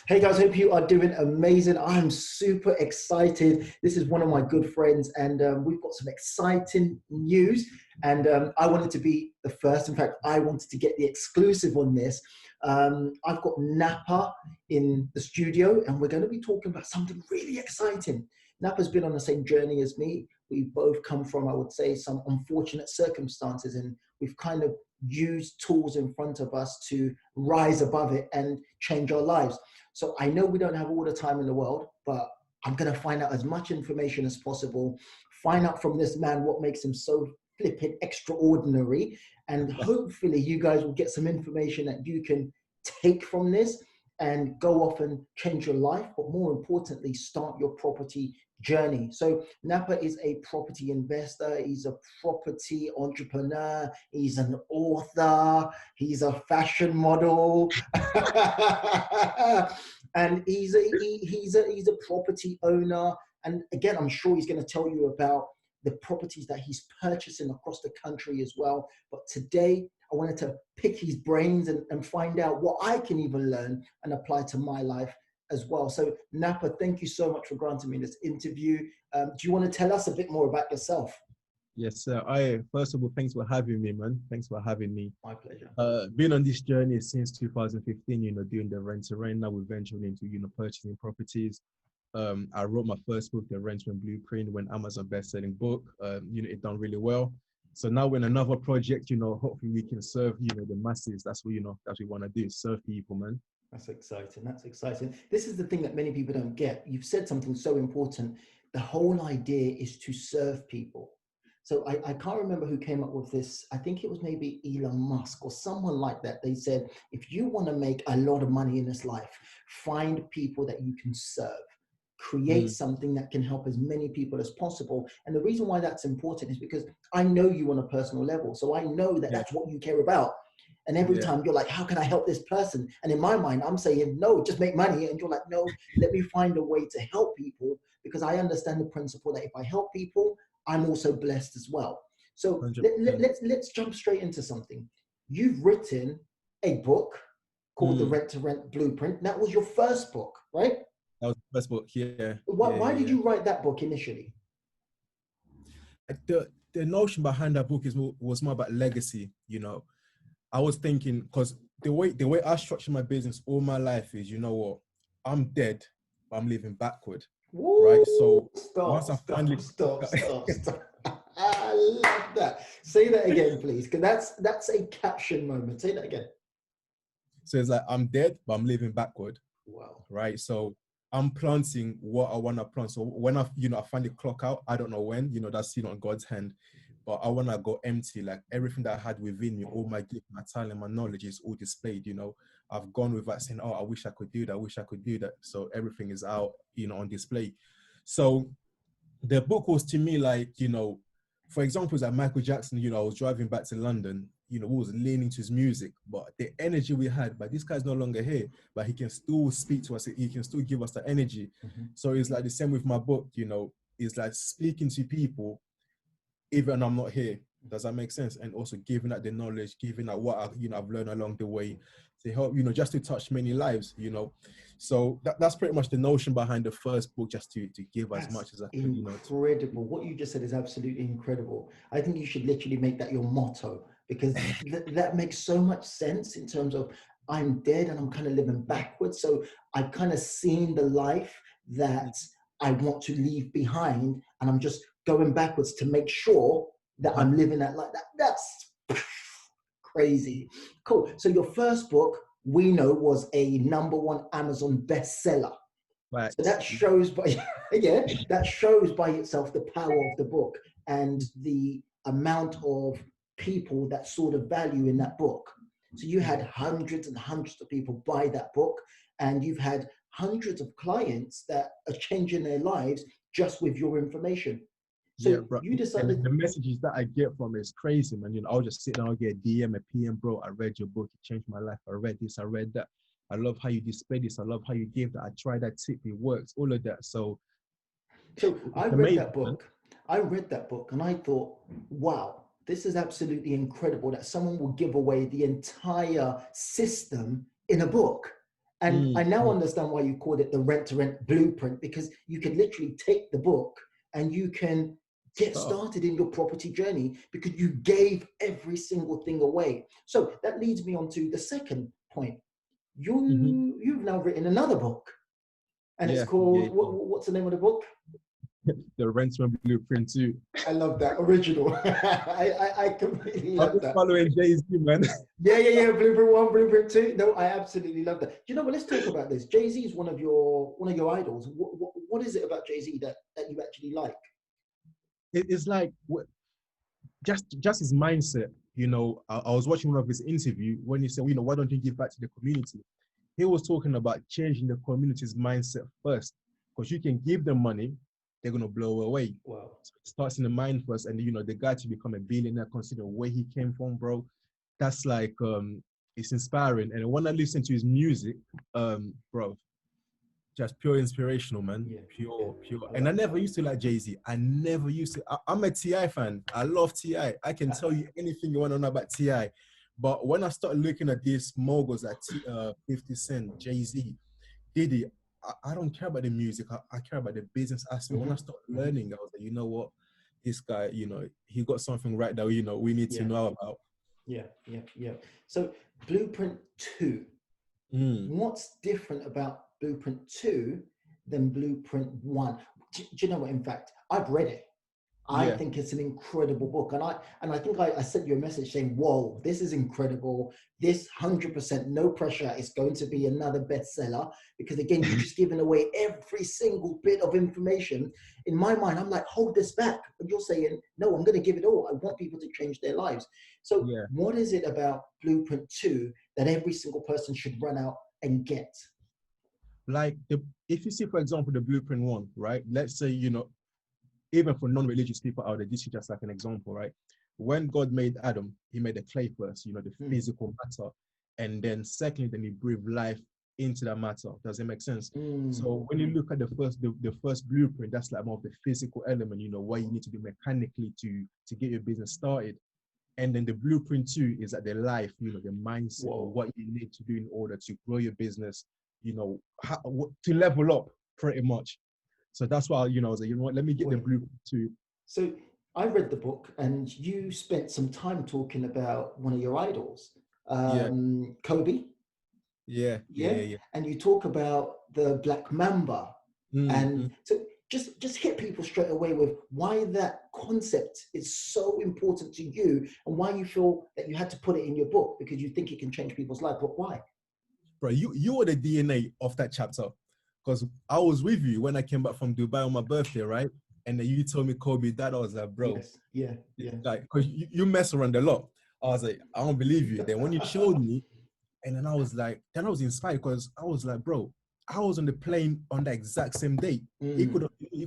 Hey guys, hope you are doing amazing. I'm super excited. This is one of my good friends, and we've got some exciting news. And I wanted to be the first. In fact, I wanted to get the exclusive on this. I've got Napa in the studio, and we're going to be talking about something really exciting. Napa's been on the same journey as me. We've both come from, I would say, some unfortunate circumstances, and we've kind of used tools in front of us to rise above it and change our lives. So I know we don't have all the time in the world, but I'm going to find out as much information as possible, find out from this man what makes him so flipping extraordinary. And hopefully you guys will get some information that you can take from this and go off and change your life, but more importantly, start your property journey. So Napa is a property investor. He's a property entrepreneur. He's an author. He's a fashion model. And he's a property owner. And again, I'm sure he's going to tell you about the properties that he's purchasing across the country as well. But today, I wanted to pick his brains and find out what I can even learn and apply to my life as well. So Napa, thank you so much for granting me this interview. Do you want to tell us a bit more about yourself? Yes, sir. First of all, thanks for having me, man. Thanks for having me. My pleasure. Been on this journey since 2015, doing the rent to rent. Now we're venturing into, purchasing properties. I wrote my first book, The Rent Rent Blueprint, when Amazon best-selling book. It done really well. So now in another project, hopefully we can serve, the masses. That's what, that's what we want to do, serve people, man. That's exciting. That's exciting. This is the thing that many people don't get. You've said something so important. The whole idea is to serve people. So I can't remember who came up with this. I think it was maybe Elon Musk or someone like that. They said, if you want to make a lot of money in this life, find people that you can serve. Create something that can help as many people as possible. And the reason why that's important is because I know you on a personal level. So I know that that's what you care about. And every time you're like, how can I help this person? And in my mind, I'm saying, no, just make money. And you're like, no, let me find a way to help people, because I understand the principle that if I help people, I'm also blessed as well. So let's jump straight into something. You've written a book called The Rent to Rent Blueprint. That was your first book, right? That was the first book, yeah. Why did you write that book initially? The notion behind that book was more about legacy, I was thinking, because the way I structure my business all my life is, I'm dead, but I'm living backward. Woo, right? So stop. I love that. Say that again, please, because that's a caption moment. Say that again. So it's like, I'm dead, but I'm living backward. Wow. Right. So I'm planting what I want to plant. So when I finally clock out, I don't know when, that's on God's hand. But I want to go empty, like everything that I had within me, all my gift, my talent, my knowledge is all displayed, I've gone without saying, oh, I wish I could do that. I wish I could do that. So everything is out, on display. So the book was to me like, for example, like Michael Jackson, I was driving back to London, we was leaning to his music, but the energy we had, but this guy's no longer here, but he can still speak to us. He can still give us the energy. So it's like the same with my book, it's like speaking to people, even I'm not here. Does that make sense? And also giving out the knowledge, giving out what I've learned along the way to help, just to touch many lives, So that's pretty much the notion behind the first book, just to give as much as I can. Incredible. What you just said is absolutely incredible. I think you should literally make that your motto, because that makes so much sense in terms of I'm dead and I'm kind of living backwards. So I've kind of seen the life that I want to leave behind, and I'm just going backwards to make sure that I'm living that life. That's crazy. Cool. So your first book, we know, was a #1 Amazon bestseller. Right. So that shows that shows by itself the power of the book and the amount of people that saw the value in that book. So you had hundreds and hundreds of people buy that book, and you've had hundreds of clients that are changing their lives just with your information. So you decided. The messages that I get from it is crazy, man. I'll just sit down, I'll get a DM, a PM, bro. I read your book, it changed my life. I read this, I read that. I love how you display this. I love how you gave that. I tried that tip, it works, all of that. So I read that book. I read that book and I thought, wow, this is absolutely incredible that someone will give away the entire system in a book. And I now mm. understand why you called it the rent to rent blueprint, because you can literally take the book and you can get Start. started in your property journey because you gave every single thing away. So that leads me on to the second point. Hmm. You've now written another book, and it's Yeah, yeah, called what's the name of the book? yeah. The rent to rent blueprint too. I love that original. I completely I've love been that. following Jay-Z, man. Yeah. Blueprint one, blueprint two. No, I absolutely love that. You know what? Let's talk about this. Jay-Z is one of your idols. What is it about Jay-Z that you actually like? It's like just his mindset. I was watching one of his interview when he said, why don't you give back to the community? He was talking about changing the community's mindset first, because you can give them money, they're gonna blow away. Wow. So it starts in the mind first, and the guy to become a billionaire, considering where he came from, bro. That's like it's inspiring. And when I listen to his music, bro, just pure inspirational, man. Yeah, Pure, pure. I And I love never used to like Jay-Z. I never used to. I'm a T.I. fan. I love T.I. I can that. tell you anything you want to know about T.I. But when I started looking at these moguls like 50 Cent, Jay-Z, Diddy, I don't care about the music. I care about the business aspect. When I started learning, I was like, you know what? This guy, he got something right that, we need to Yeah, know about. yeah. So Blueprint 2, Mm, what's different about Blueprint 2 than Blueprint 1? Do you know what? In fact, I've read it. I yeah. think it's an incredible book. And I think I sent you a message saying, whoa, this is incredible. This 100% no pressure is going to be another bestseller, because again, you've just given away every single bit of information. In my mind, I'm like, hold this back. But you're saying, no, I'm going to give it all. I want people to change their lives. So Yeah. what is it about Blueprint 2 that every single person should run out and get? Like if you see, for example, the Blueprint one, right? Let's say, even for non-religious people out there, this is just like an example, right? When God made Adam, he made the clay first, the Mm, physical matter. And then secondly, then he breathed life into that matter. Does it make sense? mm, So when you look at the first blueprint, that's like more of the physical element, what you need to do mechanically to get your business started. And then the blueprint two is at the life, the mindset of whoa. what you need to do in order to grow your business, to level up pretty much. So that's why, I was like, what, let me get the Wait. blueprint too. So I read the book, and you spent some time talking about one of your idols, Yeah, Kobe. yeah, yeah, Yeah, yeah, yeah. and you talk about the Black Mamba, Mm-hmm. and so just hit people straight away with why that concept is so important to you, and why you feel that you had to put it in your book, because you think it can change people's life. But why? Bro, you were the DNA of that chapter, because I was with you when I came back from Dubai on my birthday, right? And then you told me Kobe that. I was like, bro, Yes, yeah, this yeah. guy, because you mess around a lot. I was like, I don't believe you. Then when you showed me, and then I was like, then I was inspired, because I was like, bro, I was on the plane on the exact same day. Mm, It could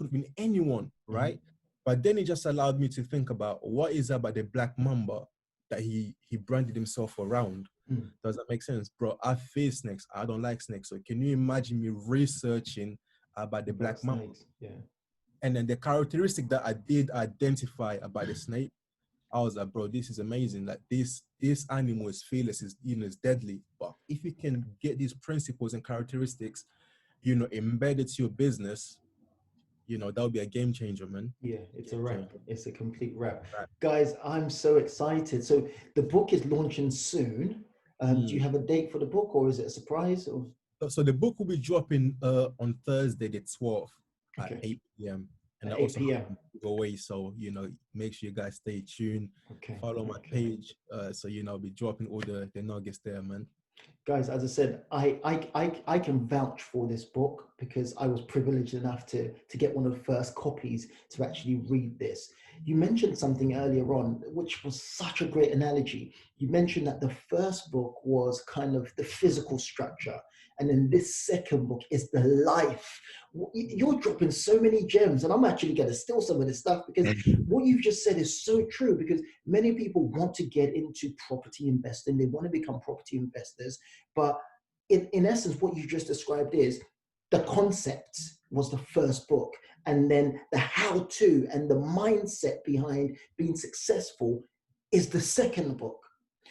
have been anyone, mhm. right? But then it just allowed me to think about what is about the Black Mamba that he branded himself around. Mm. Does that make sense? Bro, I fear snakes. I don't like snakes. So can you imagine me researching about the About Black Mamba? snakes, yeah. And then the characteristic that I did identify about the snake, I was like, bro, this is amazing. Like this animal is fearless, is deadly. But if you can get these principles and characteristics, embedded to your business, that'll be a game changer, man. Yeah, it's a Game wrap. changer. It's a complete wrap. Right. Guys, I'm so excited. So the book is launching soon. Do you Mm. have a date for the book, or is it a surprise? Or So the book will be dropping on Thursday, the 12th at okay, 8 p.m. And I at also 8 have p.m. a giveaway. So, make sure you guys stay tuned, Okay, follow my okay. page. So, I'll be dropping all the nuggets there, man. Guys, as I said, I can vouch for this book, because I was privileged enough to get one of the first copies to actually read this. You mentioned something earlier on, which was such a great analogy. You mentioned that the first book was kind of the physical structure, and then this second book is the life. You're dropping so many gems, and I'm actually going to steal some of this stuff, because what you've just said is so true. Because many people want to get into property investing, they want to become property investors, but in essence, what you just described is the concept was the first book, and then the how to and the mindset behind being successful is the second book.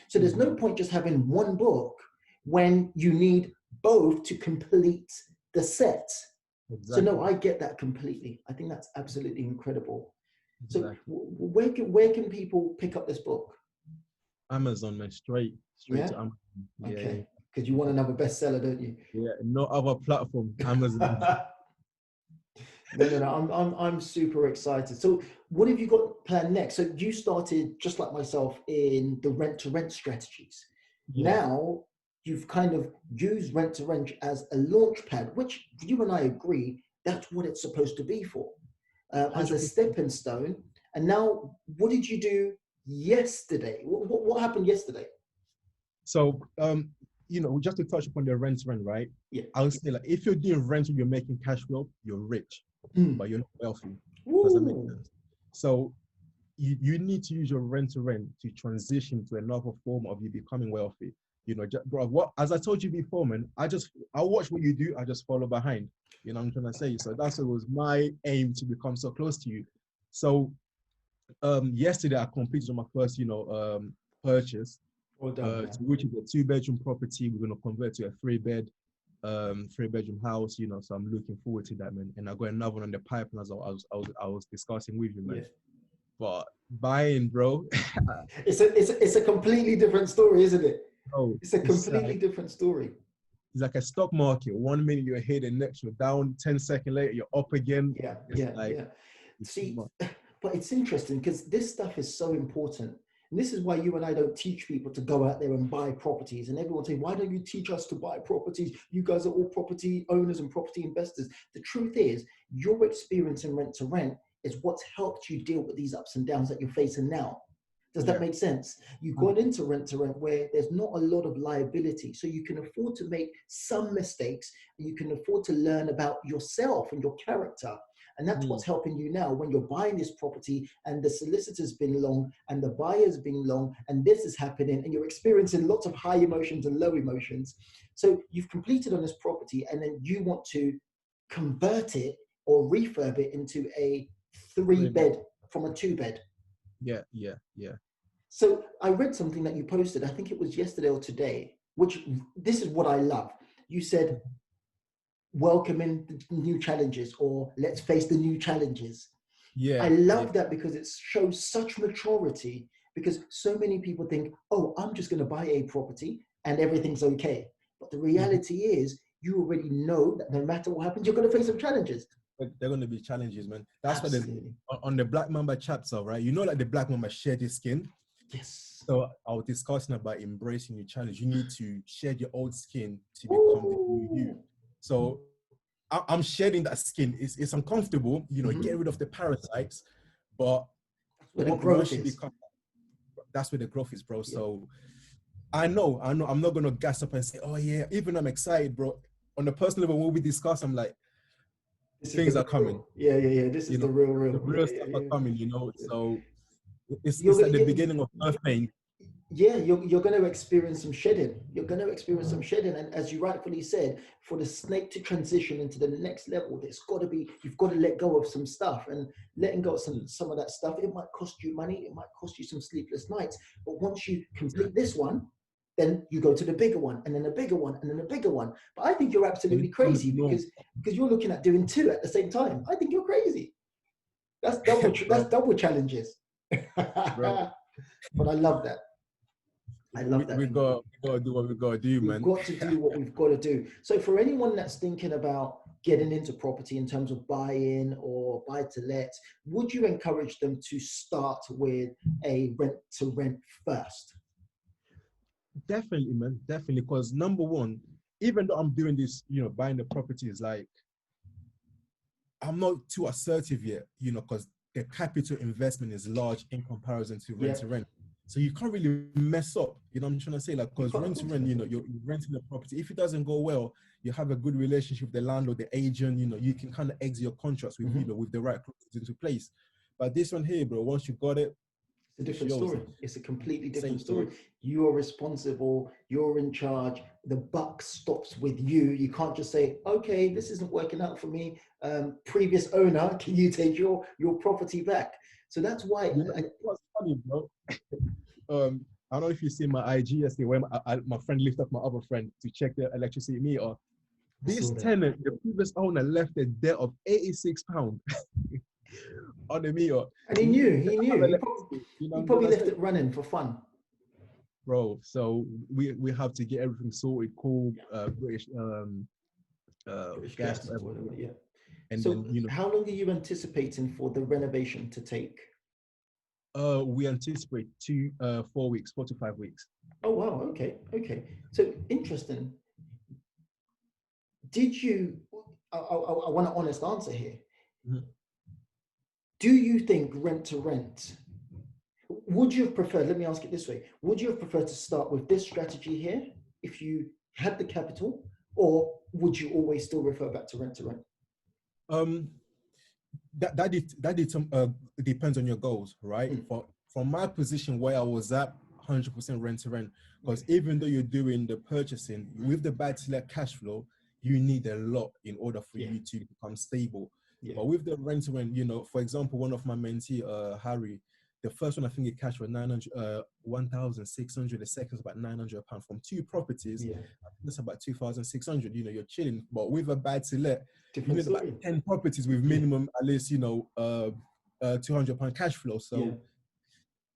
So there's no Mhm. point just having one book when you need both to complete the set. So Exactly. no, I get that completely. I think that's absolutely incredible. So Exactly. where can people pick up this book? Amazon, man, straight Yeah. to Amazon. Yeah, yeah, Okay. Because you want another bestseller, don't you? yeah. No other platform. Amazon. No. I'm super excited. So, what have you got planned next? So, you started just like myself in the rent to rent strategies. Yeah, Now, you've kind of used rent to rent as a launch pad, which you and I agree that's what it's supposed to be for, as a 100%. stepping stone. And now, what did you do yesterday? What happened yesterday? So, just to touch upon the rent, right? Yeah. I would say like if you're doing rental, you're making cash flow, you're rich, Mm. but you're not wealthy. Does that make Woo. sense? So you need to use your rent to transition to another form of you becoming wealthy. Bro, what as I told you before, man, I watch what you do, I just follow behind. You know what I'm trying to say? So that's what was my aim to become so close to you. So yesterday I completed my first, purchase, Well done, man. which is a 2-bedroom property. We're gonna convert to a 3-bedroom house, so I'm looking forward to that, man. And I got another one on the pipeline as I was discussing with you, man. Yeah. But buying, bro, It's a completely different story, isn't it? bro, It's a completely different story. it's like a stock market. 1 minute you're here, the next you're down. 10 seconds later you're up again. Yeah, It's yeah, like yeah. it's too See, much. but it's interesting because this stuff is so important. And this is why you and I don't teach people to go out there and buy properties. And everyone say, why don't you teach us to buy properties? You guys are all property owners and property investors. The truth is, your experience in rent to rent is what's helped you deal with these ups and downs that you're facing now. Does that Yeah, make sense? You've gone 100%. into rent to rent where there's not a lot of liability. So you can afford to make some mistakes and you can afford to learn about yourself and your character. And that's Mm, what's helping you now when you're buying this property and the solicitor's been long and the buyer's been long and this is happening and you're experiencing lots of high emotions and low emotions. So you've completed on this property and then you want to convert it or refurb it into a three 3 bed. bed from a 2 bed. Yeah, yeah, yeah. So I read something that you posted, I think it was yesterday or today, which this is what I love. You said, welcoming the new challenges or let's face the new challenges. I Yeah, yeah. love that because it shows such maturity because so many people think, oh, I'm just going to buy a property and everything's okay. But the Mhm. reality is you already know that no matter what happens, you're going to face some challenges. But they're going to be challenges, man. That's why Absolutely. on the Black Mamba chapter, right? Like the Black Mamba shed his skin. Yes. So I was discussing about embracing your challenge. You need to shed your old skin to become the new you. Ooh. So I'm shedding that skin. It's uncomfortable, get Mhm. rid of the parasites, but That's where the growth once you is. become, that's where the growth is, bro. Yeah. So I know. I'm not gonna gas up and say, oh yeah, even I'm excited, bro. On the personal level, when we discuss, I'm like, This is the things are coming. real. Yeah. This is the The real. real stuff are coming. Yeah. So it's You're, at the beginning of birth pain. yeah, you're going to experience some shedding. You're going to experience some shedding. And as you rightfully said, for the snake to transition into the next level, there's got to be, you've got to let go of some stuff and letting go of some of that stuff. It might cost you money. It might cost you some sleepless nights. But once you complete Exactly. this one, then you go to the bigger one and then a bigger one and then a bigger one. But I think you're And absolutely it becomes crazy normal, because you're looking at doing two at the same time. I think you're crazy. That's double, that's bro. double challenges. Bro, But I love that. I we, love that. we got we got to do what we got to do, We've man. got to do what we've got to do. So for anyone that's thinking about getting into property in terms of buy-in or buy to let, would you encourage them to start with a rent to rent first? Definitely, man. Definitely, because number one, even though I'm doing this, buying the properties, like I'm not too assertive yet, because the capital investment is large in comparison to rent Yeah, to rent. So you can't really mess up. You know what I'm trying to say? Like, you because can't rent to afford to rent, mess up. you're renting the property. If it doesn't go well, you have a good relationship with the landlord, the agent, you can kind of exit your contracts with, Mhm. with the right clauses into place. But this one here, bro, once you got it, It's a it's different yours. story. It's a completely Same different story. story. You are responsible. You're in charge. The buck stops with you. You can't just say, "Okay, this isn't working out for me. Previous owner, can you take your property back?" So that's why. You know what's funny, bro? I don't know if you see my IG yesterday where my friend lifted up my other friend to check the electricity meter. I This saw that. tenant, the previous owner, left a debt of £86 on the meter. And he knew, They he don't have knew. electricity, you know He what I'm probably trying to left say? it running for fun. Bro, so we have to get everything sorted, cool, British British gas, gas, whatever. whatever, yeah. And So then, you know, how long are you anticipating for the renovation to take? we anticipate 4 weeks, 4 to 5 weeks. Oh, wow. Okay. Okay. So interesting. Did you, I want an honest answer here. Mhm. Do you think rent to rent, would you have preferred, let me ask it this way, would you have preferred to start with this strategy here if you had the capital, or would you always still refer back to rent to rent? Um, depends on your goals, right? Mm. From my position where I was at, 100% rent to rent, because Okay. even though you're doing the purchasing with the buy to let cash flow, you need a lot in order for Yeah. you to become stable. Yeah. But with the rent to rent, you know, for example, one of my mentee, Harry, the first one I think he cashed for 900, 1,600. The second is about £900 from two properties. Yeah. That's about 2,600. You know, you're chilling. But with a buy to let, you Different need about story. 10 properties with Yeah. minimum at least, you know, £200 cash flow. Yeah. So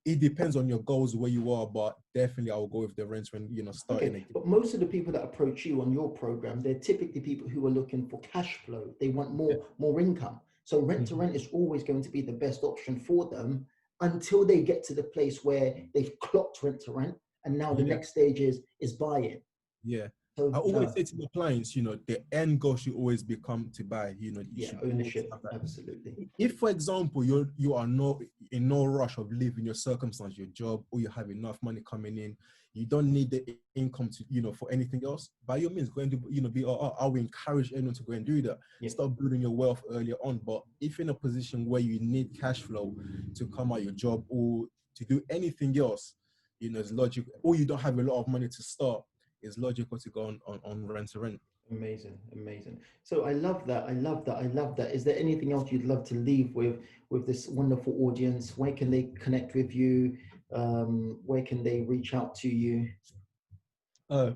it depends on your goals where you are, but definitely I will go with the rent when, you know, starting Okay, again. but most of the people that approach you on your program, they're typically people who are looking for cash flow. They want Yeah. more income. So rent to Mhm. rent is always going to be the best option for them until they get to the place where they've clocked rent to rent, and now the Yeah. next stage is buy-in. Yeah. I So always no, say to my clients, you know, the end goal should always become to buy. You know, you yeah, should always ownership, have that. absolutely. If, for example, you are no in no rush of leaving your circumstance, your job, or you have enough money coming in, you don't need the income to, you know, for anything else. By all means, go and do, you know, I will encourage anyone to go and do that. Yeah, Start building your wealth earlier on. But if you're in a position where you need cash flow to come out your job or to do anything else, you know, it's logical. Or you don't have a lot of money to start, it's logical to go on rent to rent. amazing, amazing. So I love that. I love that. I love that. Is there anything else you'd love to leave with this wonderful audience? Where can they connect with you? Where can they reach out to you?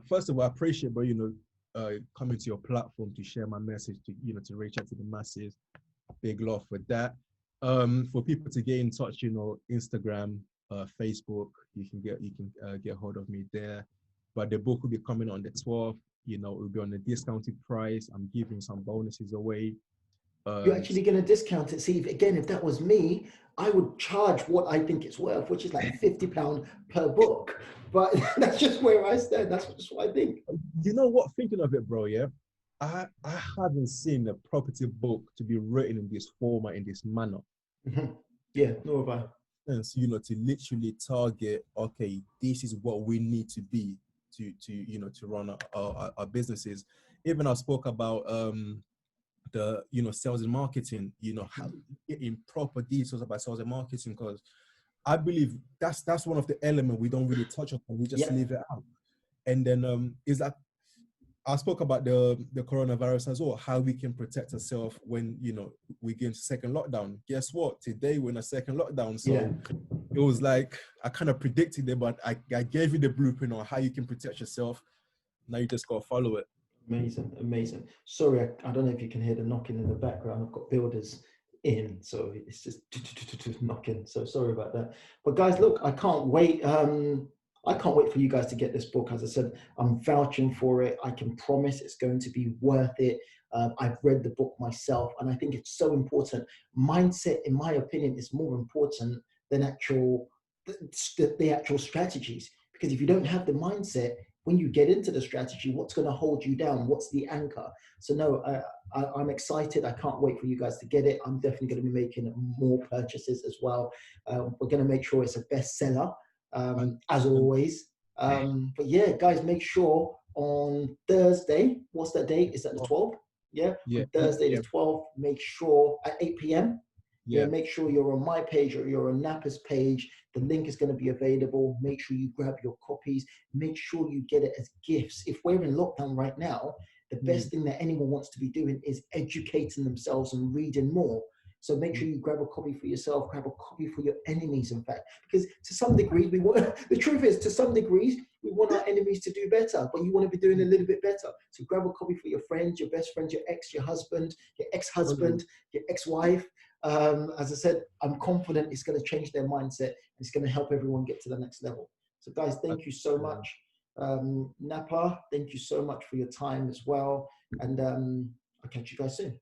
First of all, I appreciate, but you know, coming to your platform to share my message to, you know, to reach out to the masses. Big love for that. For people to get in touch, you know, Instagram, Facebook, you can get hold of me there. But the book will be coming on the 12th. You know, it will be on a discounted price. I'm giving some bonuses away. You're Um, actually going to discount it. See, again, if that was me, I would charge what I think it's worth, which is like £50 per book. But that's just where I stand. That's just what I think. you know what? Thinking of it, bro, yeah, I haven't seen a property book to be written in this format, in this manner. Mhm. Yeah, nor have I. Sense, you know, to literally target, okay, this is what we need to be to you know, to run our businesses. Even I spoke about the, you know, sales and marketing, you know, how in proper details about sales and marketing, because I believe that's one of the elements we don't really touch upon. We just Yeah, leave it out. And then is that I spoke about the coronavirus as well, how we can protect ourselves when, you know, we get into second lockdown. Guess what? Today we're in a second lockdown. yeah. So it was like I kind of predicted it, but I gave you the blueprint on how you can protect yourself. Now you just gotta follow it. Amazing, amazing. Sorry, I don't know if you can hear the knocking in the background. I've got builders in, so it's just knocking. So sorry about that. But guys, look, I can't wait. I can't wait for you guys to get this book. As I said, I'm vouching for it. I can promise it's going to be worth it. I've read the book myself, and I think it's so important. Mindset, in my opinion, is more important than the actual strategies. Because if you don't have the mindset, when you get into the strategy, what's going to hold you down? What's the anchor? So no, I'm excited. I can't wait for you guys to get it. I'm definitely going to be making more purchases as well. We're going to make sure it's a bestseller, And as always. But yeah, guys, make sure on Thursday, what's that date? Is that the 12th? Yeah, yeah, on Thursday yeah, the 12th, make sure at 8 p.m. Yeah, yeah, make sure you're on my page or you're on Napa's page. The link is going to be available. Make sure you grab your copies. Make sure you get it as gifts. If we're in lockdown right now, the best thing that anyone wants to be doing is educating themselves and reading more. So make sure you grab a copy for yourself, grab a copy for your enemies, in fact, because to some degrees, we want, the truth is, to some degrees, we want our enemies to do better, but you want to be doing a little bit better. So grab a copy for your friends, your best friend, your ex, your husband, your ex-husband, your ex-wife. As I said, I'm confident it's going to change their mindset. It's going to help everyone get to the next level. So guys, thank you so much. Napa, thank you so much for your time as well. And I'll catch you guys soon.